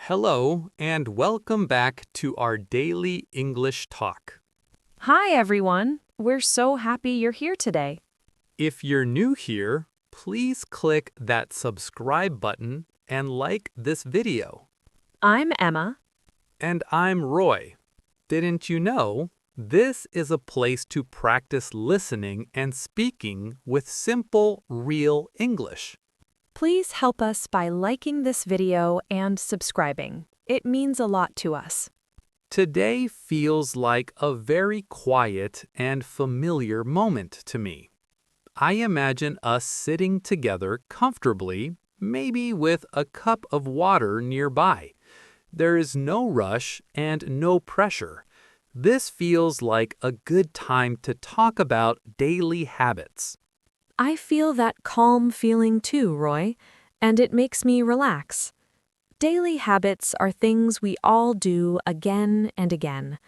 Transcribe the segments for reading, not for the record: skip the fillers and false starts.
Hello, and welcome back to our daily English talk. Hi, everyone. We're so happy you're here today. If you're new here, please click that subscribe button and like this video. I'm Emma. And I'm Roy. Didn't you know? This is a place to practice listening and speaking with simple, real English. Please help us by liking this video and subscribing. It means a lot to us. Today feels like a very quiet and familiar moment to me. I imagine us sitting together comfortably, maybe with a cup of water nearby. There is no rush and no pressure. This feels like a good time to talk about daily habits. I feel that calm feeling too, Roy, and it makes me relax. Daily habits are things we all do again and again.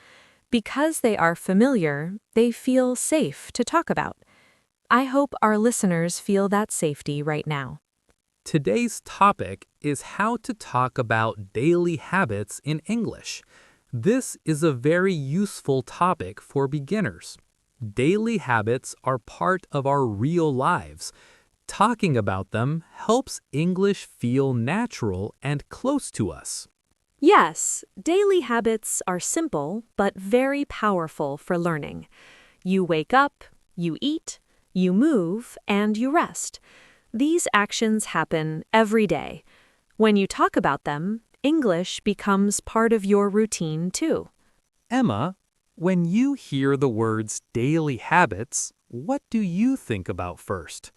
Because they are familiar, they feel safe to talk about. I hope our listeners feel that safety right now. Today's topic is how to talk about daily habits in English. This is a very useful topic for beginners. Daily habits are part of our real lives. Talking about them helps English feel natural and close to us. Yes, daily habits are simple but very powerful for learning. You wake up, you eat, you move, and you rest. These actions happen every day. When you talk about them, English becomes part of your routine too. Emma, when you hear the words daily habits, what do you think about first?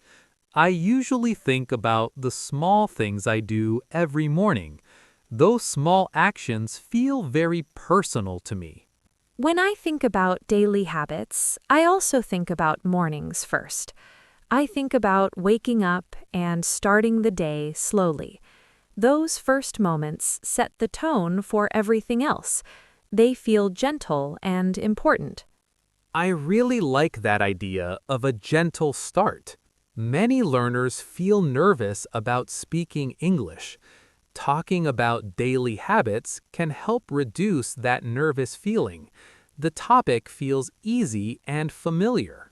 I usually think about the small things I do every morning. Those small actions feel very personal to me. When I think about daily habits, I also think about mornings first. I think about waking up and starting the day slowly. Those first moments set the tone for everything else. They feel gentle and important. I really like that idea of a gentle start. Many learners feel nervous about speaking English. Talking about daily habits can help reduce that nervous feeling. The topic feels easy and familiar.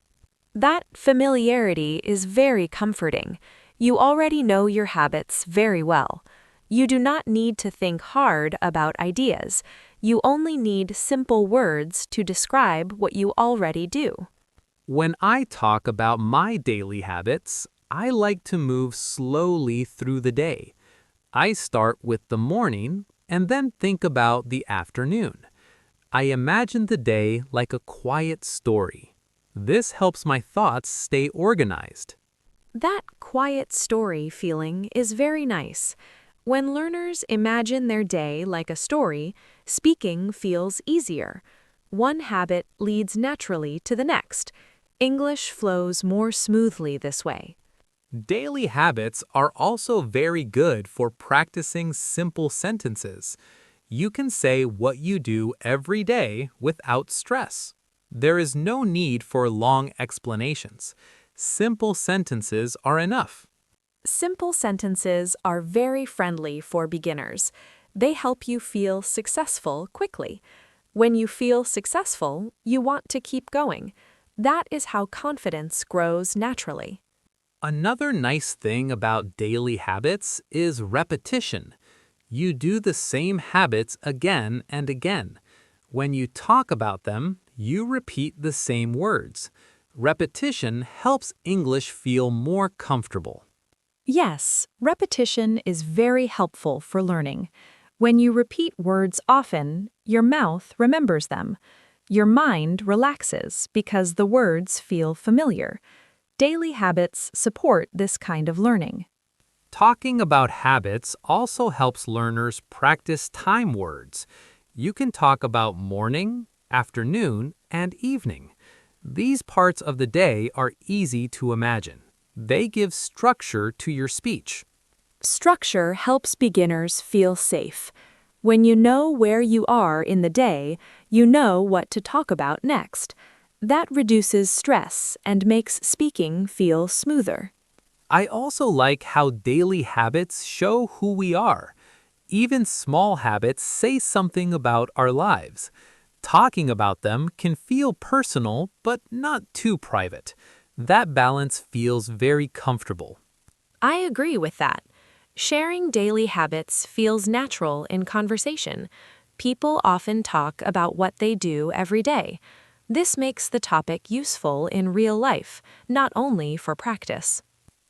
That familiarity is very comforting. You already know your habits very well. You do not need to think hard about ideas. You only need simple words to describe what you already do. When I talk about my daily habits, I like to move slowly through the day. I start with the morning and then think about the afternoon. I imagine the day like a quiet story. This helps my thoughts stay organized. That quiet story feeling is very nice. When learners imagine their day like a story, speaking feels easier. One habit leads naturally to the next. English flows more smoothly this way. Daily habits are also very good for practicing simple sentences. You can say what you do every day without stress. There is no need for long explanations. Simple sentences are enough. Simple sentences are very friendly for beginners. They help you feel successful quickly. When you feel successful, you want to keep going. That is how confidence grows naturally. Another nice thing about daily habits is repetition. You do the same habits again and again. When you talk about them, you repeat the same words. Repetition helps English feel more comfortable. Yes, repetition is very helpful for learning. When you repeat words often, your mouth remembers them. Your mind relaxes because the words feel familiar. Daily habits support this kind of learning. Talking about habits also helps learners practice time words. You can talk about morning, afternoon, and evening. These parts of the day are easy to imagine. They give structure to your speech. Structure helps beginners feel safe. When you know where you are in the day, you know what to talk about next. That reduces stress and makes speaking feel smoother. I also like how daily habits show who we are. Even small habits say something about our lives. Talking about them can feel personal, but not too private. That balance feels very comfortable. I agree with that. Sharing daily habits feels natural in conversation. People often talk about what they do every day. This makes the topic useful in real life, not only for practice.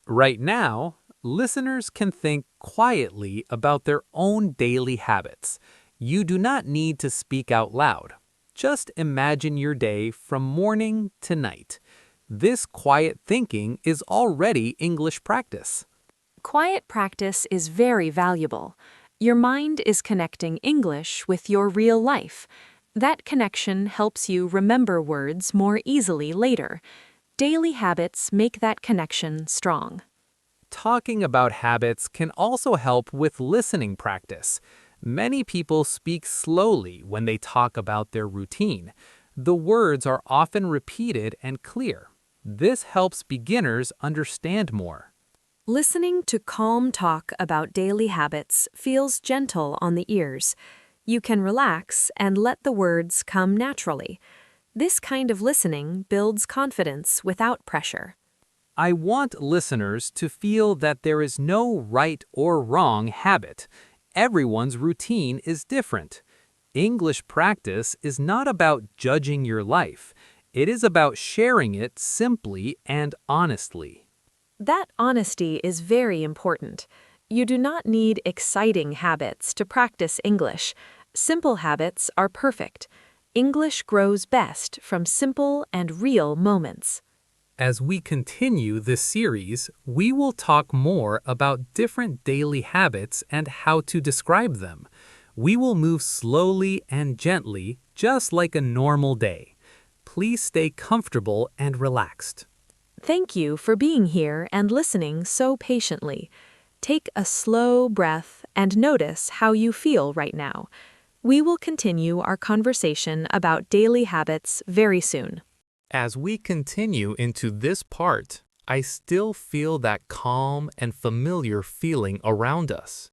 Right now, listeners can think quietly about their own daily habits. You do not need to speak out loud. Just imagine your day from morning to night. This quiet thinking is already English practice. Quiet practice is very valuable. Your mind is connecting English with your real life. That connection helps you remember words more easily later. Daily habits make that connection strong. Talking about habits can also help with listening practice. Many people speak slowly when they talk about their routine. The words are often repeated and clear. This helps beginners understand more. Listening to calm talk about daily habits feels gentle on the ears. You can relax and let the words come naturally. This kind of listening builds confidence without pressure. I want listeners to feel that there is no right or wrong habit. Everyone's routine is different. English practice is not about judging your life. It is about sharing it simply and honestly. That honesty is very important. You do not need exciting habits to practice English. Simple habits are perfect. English grows best from simple and real moments. As we continue this series, we will talk more about different daily habits and how to describe them. We will move slowly and gently, just like a normal day. Please stay comfortable and relaxed. Thank you for being here and listening so patiently. Take a slow breath and notice how you feel right now. We will continue our conversation about daily habits very soon. As we continue into this part, I still feel that calm and familiar feeling around us.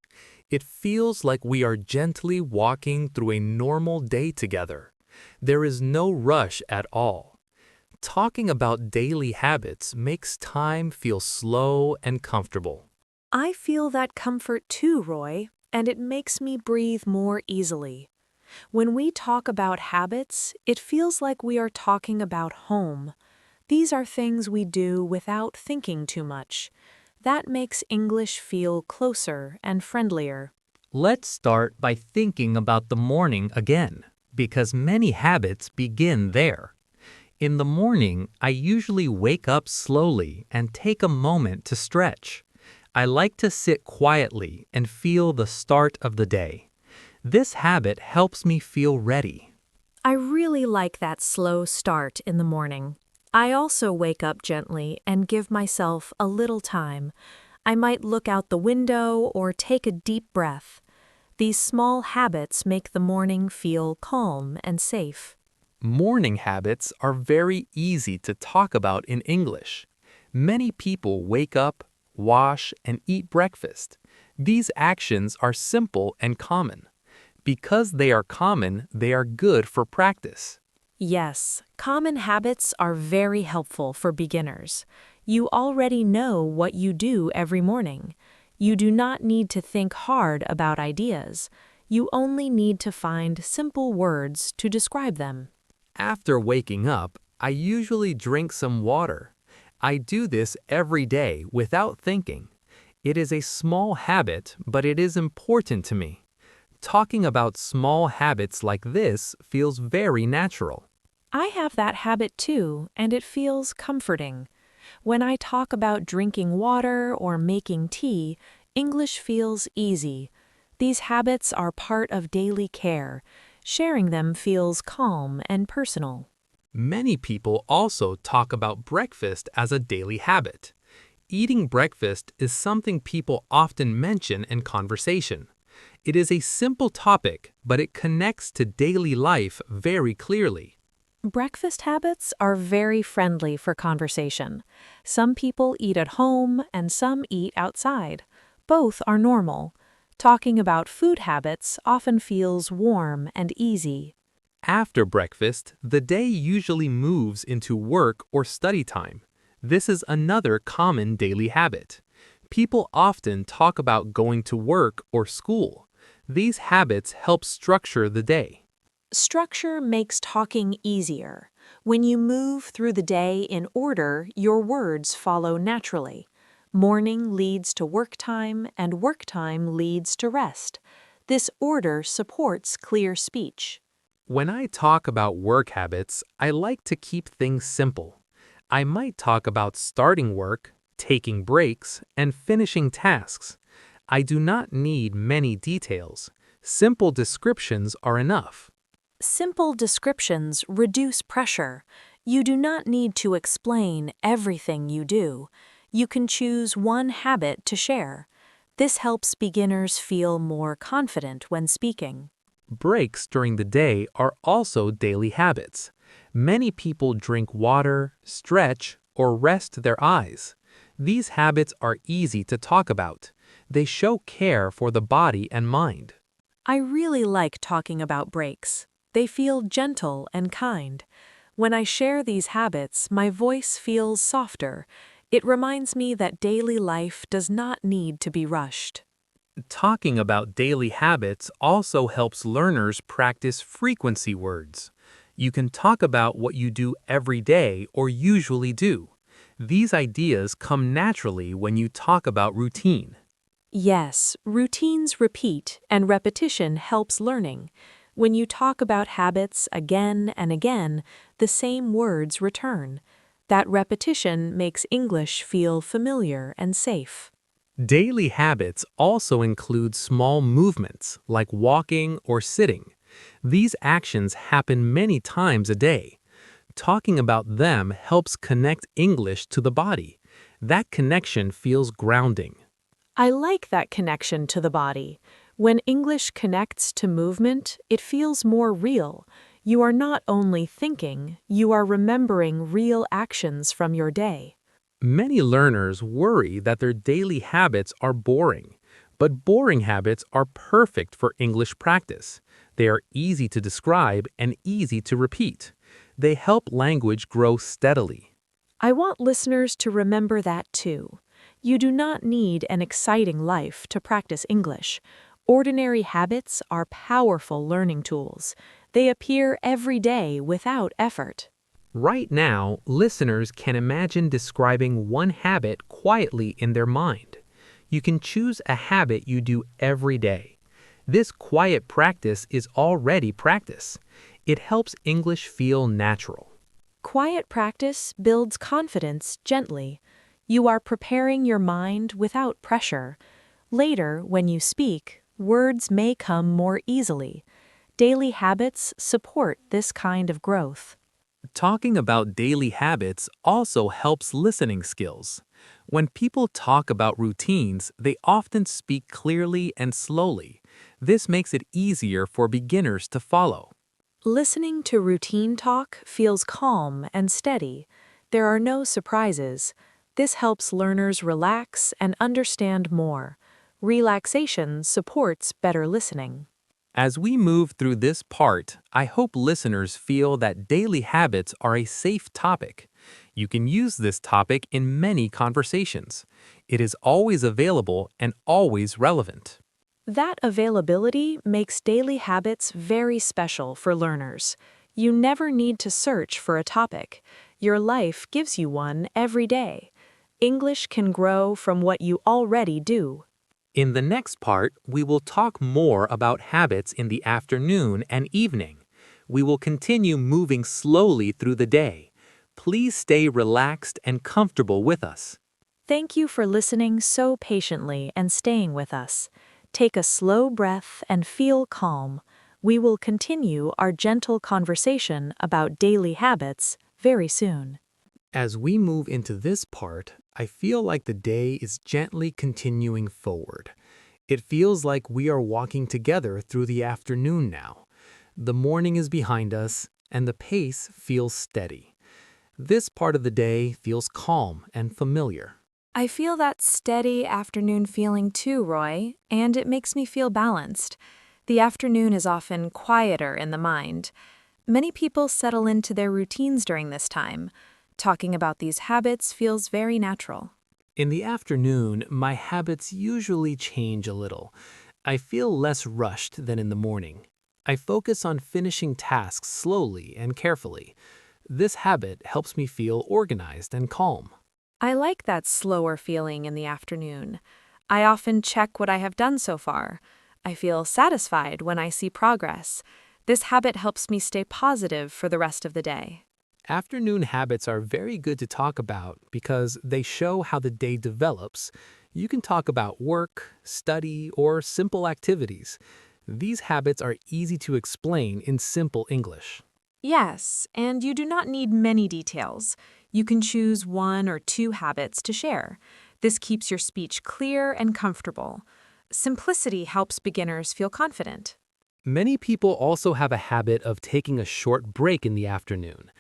It feels like we are gently walking through a normal day together. There is no rush at all. Talking about daily habits makes time feel slow and comfortable. I feel that comfort too, Roy, and it makes me breathe more easily. When we talk about habits, it feels like we are talking about home. These are things we do without thinking too much. That makes English feel closer and friendlier. Let's start by thinking about the morning again, because many habits begin there. In the morning, I usually wake up slowly and take a moment to stretch. I like to sit quietly and feel the start of the day. This habit helps me feel ready. I really like that slow start in the morning. I also wake up gently and give myself a little time. I might look out the window or take a deep breath. These small habits make the morning feel calm and safe. Morning habits are very easy to talk about in English. Many people wake up, wash, and eat breakfast. These actions are simple and common. Because they are common, they are good for practice. Yes, common habits are very helpful for beginners. You already know what you do every morning. You do not need to think hard about ideas. You only need to find simple words to describe them. After waking up, I usually drink some water. I do this every day without thinking. It is a small habit, but it is important to me. Talking about small habits like this feels very natural. I have that habit too, and it feels comforting. When I talk about drinking water or making tea, English feels easy. These habits are part of daily care. Sharing them feels calm and personal. Many people also talk about breakfast as a daily habit. Eating breakfast is something people often mention in conversation. It is a simple topic, but it connects to daily life very clearly. Breakfast habits are very friendly for conversation. Some people eat at home and some eat outside. Both are normal. Talking about food habits often feels warm and easy. After breakfast, the day usually moves into work or study time. This is another common daily habit. People often talk about going to work or school. These habits help structure the day. Structure makes talking easier. When you move through the day in order, your words follow naturally. Morning leads to work time, and work time leads to rest. This order supports clear speech. When I talk about work habits, I like to keep things simple. I might talk about starting work, taking breaks, and finishing tasks. I do not need many details. Simple descriptions are enough. Simple descriptions reduce pressure. You do not need to explain everything you do. You can choose one habit to share. This helps beginners feel more confident when speaking. Breaks during the day are also daily habits. Many people drink water, stretch, or rest their eyes. These habits are easy to talk about. They show care for the body and mind. I really like talking about breaks. They feel gentle and kind. When I share these habits, my voice feels softer. It reminds me that daily life does not need to be rushed. Talking about daily habits also helps learners practice frequency words. You can talk about what you do every day or usually do. These ideas come naturally when you talk about routine. Yes, routines repeat and repetition helps learning. When you talk about habits again and again, the same words return. That repetition makes English feel familiar and safe. Daily habits also include small movements like walking or sitting. These actions happen many times a day. Talking about them helps connect English to the body. That connection feels grounding. I like that connection to the body. When English connects to movement, it feels more real. You are not only thinking, you are remembering real actions from your day. Many learners worry that their daily habits are boring, but boring habits are perfect for English practice. They are easy to describe and easy to repeat. They help language grow steadily. I want listeners to remember that too. You do not need an exciting life to practice English. Ordinary habits are powerful learning tools. They appear every day without effort. Right now, listeners can imagine describing one habit quietly in their mind. You can choose a habit you do every day. This quiet practice is already practice. It helps English feel natural. Quiet practice builds confidence gently. You are preparing your mind without pressure. Later, when you speak, words may come more easily. Daily habits support this kind of growth. Talking about daily habits also helps listening skills. When people talk about routines, they often speak clearly and slowly. This makes it easier for beginners to follow. Listening to routine talk feels calm and steady. There are no surprises. This helps learners relax and understand more. Relaxation supports better listening. As we move through this part, I hope listeners feel that daily habits are a safe topic. You can use this topic in many conversations. It is always available and always relevant. That availability makes daily habits very special for learners. You never need to search for a topic. Your life gives you one every day. English can grow from what you already do. In the next part, we will talk more about habits in the afternoon and evening. We will continue moving slowly through the day. Please stay relaxed and comfortable with us. Thank you for listening so patiently and staying with us. Take a slow breath and feel calm. We will continue our gentle conversation about daily habits very soon. As we move into this part, I feel like the day is gently continuing forward. It feels like we are walking together through the afternoon now. The morning is behind us, and the pace feels steady. This part of the day feels calm and familiar. I feel that steady afternoon feeling too, Roy, and it makes me feel balanced. The afternoon is often quieter in the mind. Many people settle into their routines during this time. Talking about these habits feels very natural. In the afternoon, my habits usually change a little. I feel less rushed than in the morning. I focus on finishing tasks slowly and carefully. This habit helps me feel organized and calm. I like that slower feeling in the afternoon. I often check what I have done so far. I feel satisfied when I see progress. This habit helps me stay positive for the rest of the day. Afternoon habits are very good to talk about because they show how the day develops. You can talk about work, study, or simple activities. These habits are easy to explain in simple English. Yes, and you do not need many details. You can choose one or two habits to share. This keeps your speech clear and comfortable. Simplicity helps beginners feel confident. Many people also have a habit of taking a short break in the afternoon.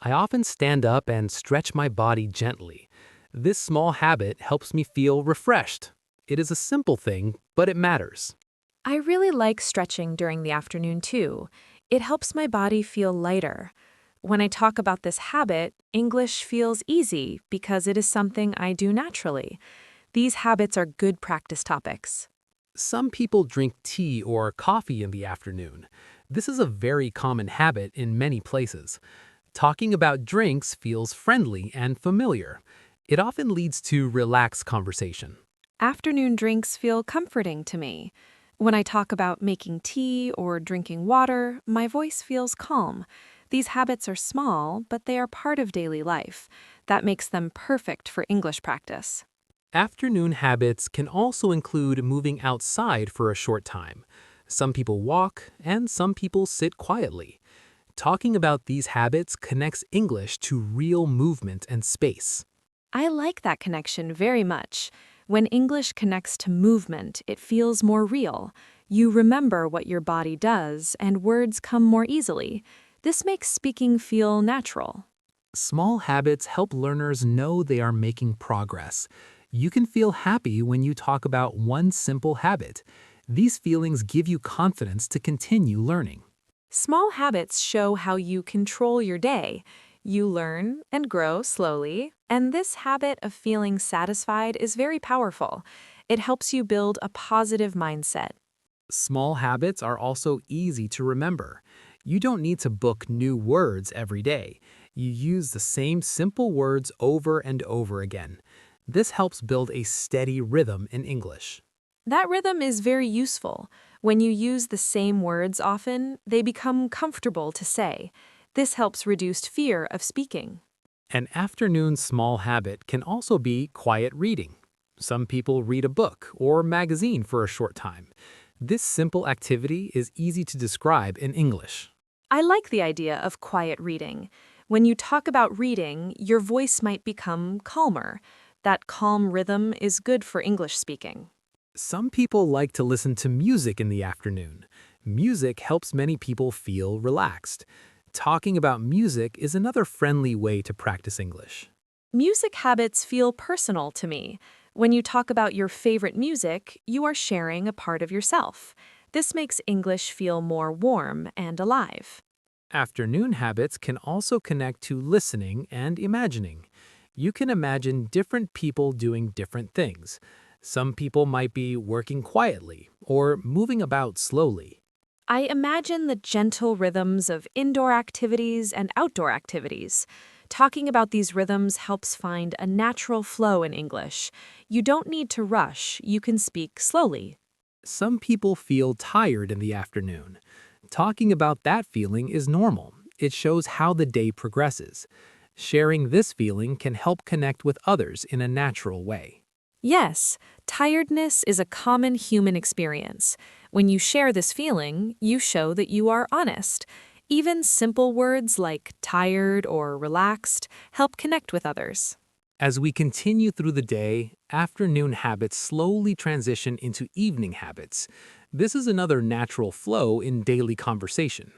I often stand up and stretch my body gently. This small habit helps me feel refreshed. It is a simple thing, but it matters. I really like stretching during the afternoon too. It helps my body feel lighter. When I talk about this habit, English feels easy because it is something I do naturally. These habits are good practice topics. Some people drink tea or coffee in the afternoon. This is a very common habit in many places. Talking about drinks feels friendly and familiar. It often leads to relaxed conversation. Afternoon drinks feel comforting to me. When I talk about making tea or drinking water, my voice feels calm. These habits are small, but they are part of daily life. That makes them perfect for English practice. Afternoon habits can also include moving outside for a short time. Some people walk and some people sit quietly. Talking about these habits connects English to real movement and space. I like that connection very much. When English connects to movement, it feels more real. You remember what your body does, and words come more easily. This makes speaking feel natural. Small habits help learners know they are making progress. You can feel happy when you talk about one simple habit. These feelings give you confidence to continue learning. Small habits show how you control your day. You learn and grow slowly, and this habit of feeling satisfied is very powerful. It helps you build a positive mindset. Small habits are also easy to remember. You don't need to book new words every day. You use the same simple words over and over again. This helps build a steady rhythm in English. That rhythm is very useful. When you use the same words often, they become comfortable to say. This helps reduce fear of speaking. An afternoon small habit can also be quiet reading. Some people read a book or magazine for a short time. This simple activity is easy to describe in English. I like the idea of quiet reading. When you talk about reading, your voice might become calmer. That calm rhythm is good for English speaking. Some people like to listen to music in the afternoon. Music helps many people feel relaxed. Talking about music is another friendly way to practice English. Music habits feel personal to me. When you talk about your favorite music, you are sharing a part of yourself. This makes English feel more warm and alive. Afternoon habits can also connect to listening and imagining. You can imagine different people doing different things. Some people might be working quietly or moving about slowly. I imagine the gentle rhythms of indoor activities and outdoor activities. Talking about these rhythms helps find a natural flow in English. You don't need to rush, you can speak slowly. Some people feel tired in the afternoon. Talking about that feeling is normal. It shows how the day progresses. Sharing this feeling can help connect with others in a natural way. Yes, tiredness is a common human experience. When you share this feeling, you show that you are honest. Even simple words like tired or relaxed help connect with others. As we continue through the day, afternoon habits slowly transition into evening habits. This is another natural flow in daily conversation.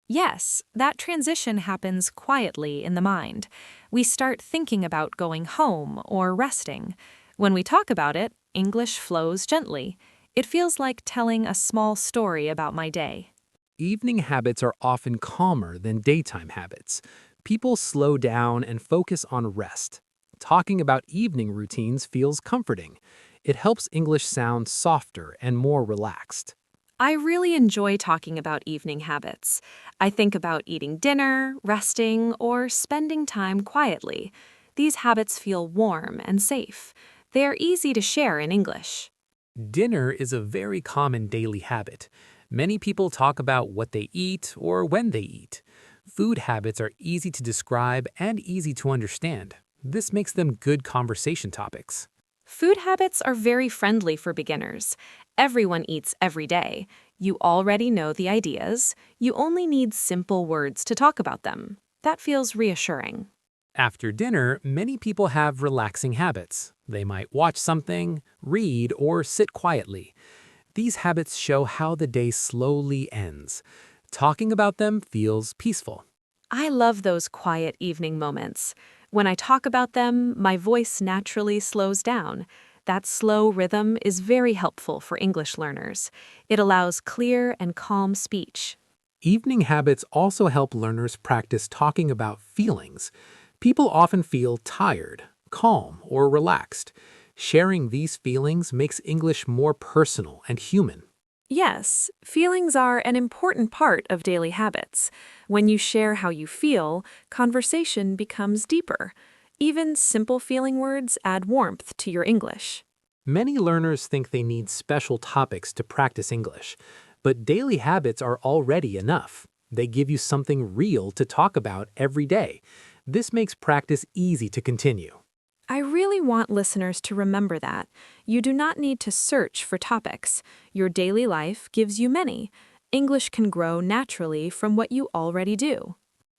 Yes, that transition happens quietly in the mind. We start thinking about going home or resting. When we talk about it, English flows gently. It feels like telling a small story about my day. Evening habits are often calmer than daytime habits. People slow down and focus on rest. Talking about evening routines feels comforting. It helps English sound softer and more relaxed. I really enjoy talking about evening habits. I think about eating dinner, resting, or spending time quietly. These habits feel warm and safe. They are easy to share in English. Dinner is a very common daily habit. Many people talk about what they eat or when they eat. Food habits are easy to describe and easy to understand. This makes them good conversation topics. Food habits are very friendly for beginners. Everyone eats every day. You already know the ideas. You only need simple words to talk about them. That feels reassuring. After dinner, many people have relaxing habits. They might watch something, read, or sit quietly. These habits show how the day slowly ends. Talking about them feels peaceful. I love those quiet evening moments. When I talk about them, my voice naturally slows down. That slow rhythm is very helpful for English learners. It allows clear and calm speech. Evening habits also help learners practice talking about feelings. People often feel tired, calm, or relaxed. Sharing these feelings makes English more personal and human. Yes, feelings are an important part of daily habits. When you share how you feel, conversation becomes deeper. Even simple feeling words add warmth to your English. Many learners think they need special topics to practice English, but daily habits are already enough. They give you something real to talk about every day. This makes practice easy to continue. I really want listeners to remember that. You do not need to search for topics. Your daily life gives you many. English can grow naturally from what you already do.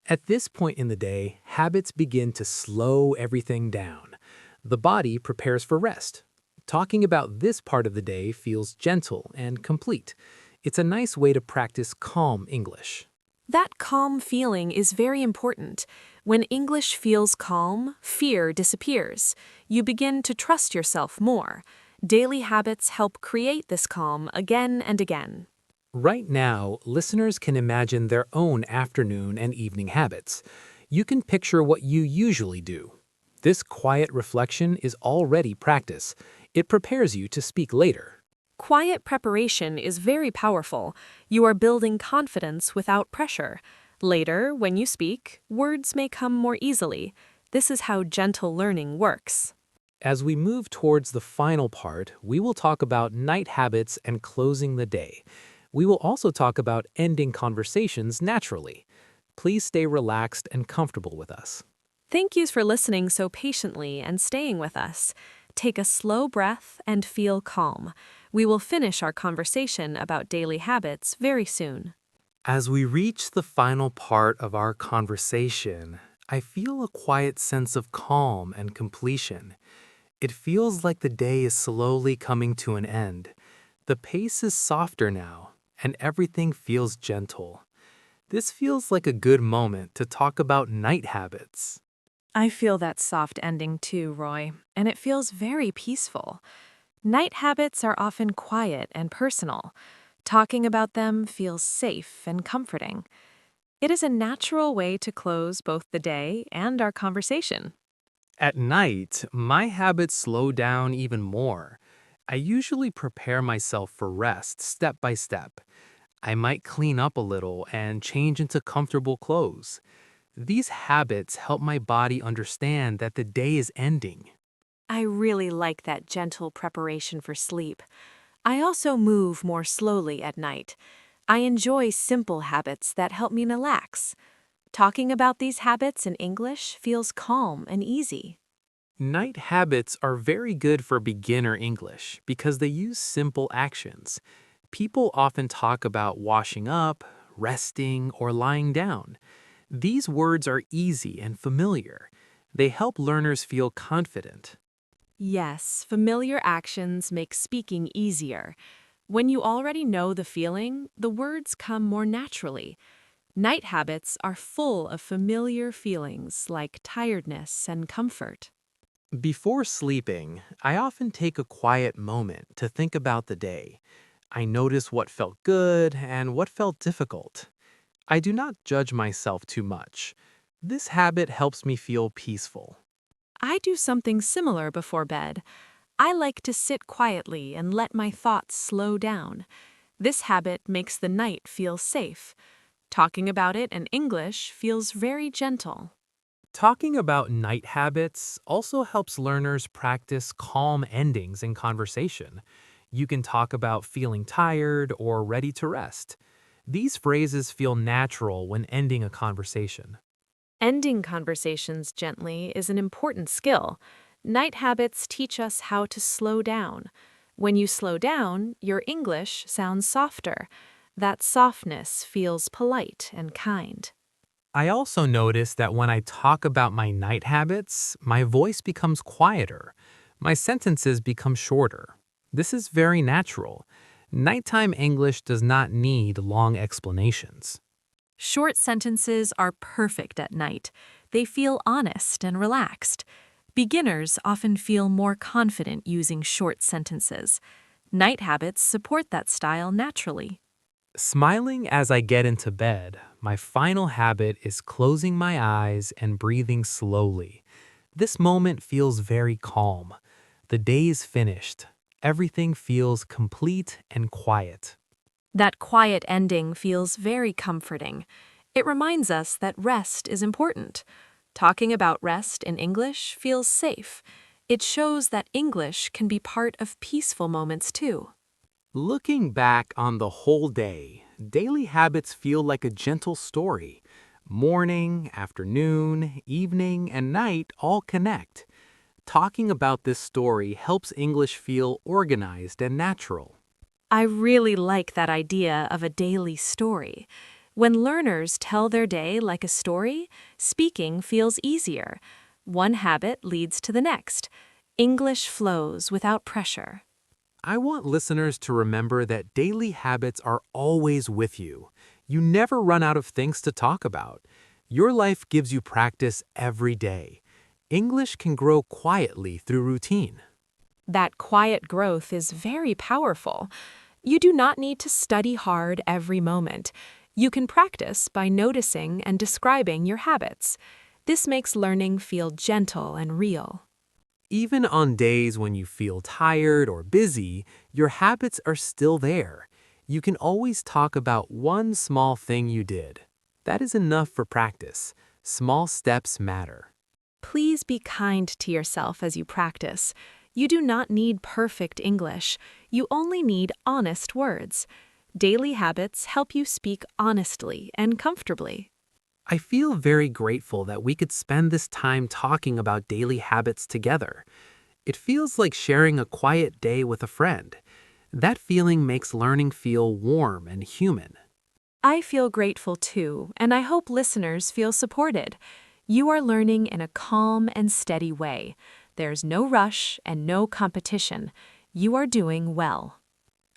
At this point in the day, habits begin to slow everything down. The body prepares for rest. Talking about this part of the day feels gentle and complete. It's a nice way to practice calm English. That calm feeling is very important. When English feels calm, fear disappears. You begin to trust yourself more. Daily habits help create this calm again and again. Right now, listeners can imagine their own afternoon and evening habits. You can picture what you usually do. This quiet reflection is already practice. It prepares you to speak later. Quiet preparation is very powerful. You are building confidence without pressure. Later, when you speak, words may come more easily. This is how gentle learning works. As we move towards the final part, we will talk about night habits and closing the day. We will also talk about ending conversations naturally. Please stay relaxed and comfortable with us. Thank you for listening so patiently and staying with us. Take a slow breath and feel calm. We will finish our conversation about daily habits very soon. As we reach the final part of our conversation, I feel a quiet sense of calm and completion. It feels like the day is slowly coming to an end. The pace is softer now, and everything feels gentle. This feels like a good moment to talk about night habits. I feel that soft ending too, Roy, and it feels very peaceful. Night habits are often quiet and personal. Talking about them feels safe and comforting. It is a natural way to close both the day and our conversation. At night, my habits slow down even more. I usually prepare myself for rest step by step. I might clean up a little and change into comfortable clothes. These habits help my body understand that the day is ending. I really like that gentle preparation for sleep. I also move more slowly at night. I enjoy simple habits that help me relax. Talking about these habits in English feels calm and easy. Night habits are very good for beginner English because they use simple actions. People often talk about washing up, resting, or lying down. These words are easy and familiar. They help learners feel confident. Yes, familiar actions make speaking easier. When you already know the feeling, the words come more naturally. Night habits are full of familiar feelings like tiredness and comfort. Before sleeping, I often take a quiet moment to think about the day. I notice what felt good and what felt difficult. I do not judge myself too much. This habit helps me feel peaceful. I do something similar before bed. I like to sit quietly and let my thoughts slow down. This habit makes the night feel safe. Talking about it in English feels very gentle. Talking about night habits also helps learners practice calm endings in conversation. You can talk about feeling tired or ready to rest. These phrases feel natural when ending a conversation. Ending conversations gently is an important skill. Night habits teach us how to slow down. When you slow down, your English sounds softer. That softness feels polite and kind. I also notice that when I talk about my night habits, my voice becomes quieter. My sentences become shorter. This is very natural. Nighttime English does not need long explanations. Short sentences are perfect at night. They feel honest and relaxed. Beginners often feel more confident using short sentences. Night habits support that style naturally. Smiling as I get into bed, my final habit is closing my eyes and breathing slowly. This moment feels very calm. The day is finished. Everything feels complete and quiet. That quiet ending feels very comforting. It reminds us that rest is important. Talking about rest in English feels safe. It shows that English can be part of peaceful moments too. Looking back on the whole day, daily habits feel like a gentle story. Morning, afternoon, evening, and night all connect. Talking about this story helps English feel organized and natural. I really like that idea of a daily story. When learners tell their day like a story, speaking feels easier. One habit leads to the next. English flows without pressure. I want listeners to remember that daily habits are always with you. You never run out of things to talk about. Your life gives you practice every day. English can grow quietly through routine. That quiet growth is very powerful. You do not need to study hard every moment. You can practice by noticing and describing your habits. This makes learning feel gentle and real. Even on days when you feel tired or busy, your habits are still there. You can always talk about one small thing you did. That is enough for practice. Small steps matter. Please be kind to yourself as you practice. You do not need perfect English. You only need honest words. Daily habits help you speak honestly and comfortably. I feel very grateful that we could spend this time talking about daily habits together. It feels like sharing a quiet day with a friend. That feeling makes learning feel warm and human. I feel grateful too, and I hope listeners feel supported. You are learning in a calm and steady way. There's no rush and no competition. You are doing well.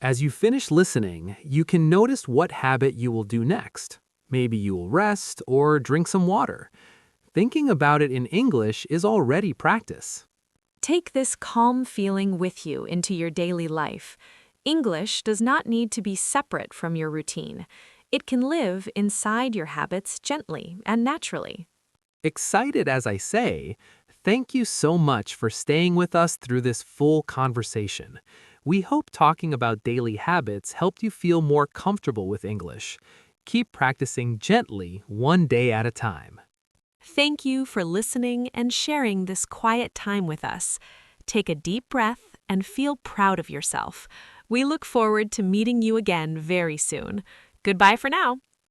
As you finish listening, you can notice what habit you will do next. Maybe you will rest or drink some water. Thinking about it in English is already practice. Take this calm feeling with you into your daily life. English does not need to be separate from your routine. It can live inside your habits gently and naturally. Excited as I say, thank you so much for staying with us through this full conversation. We hope talking about daily habits helped you feel more comfortable with English. Keep practicing gently, one day at a time. Thank you for listening and sharing this quiet time with us. Take a deep breath and feel proud of yourself. We look forward to meeting you again very soon. Goodbye for now.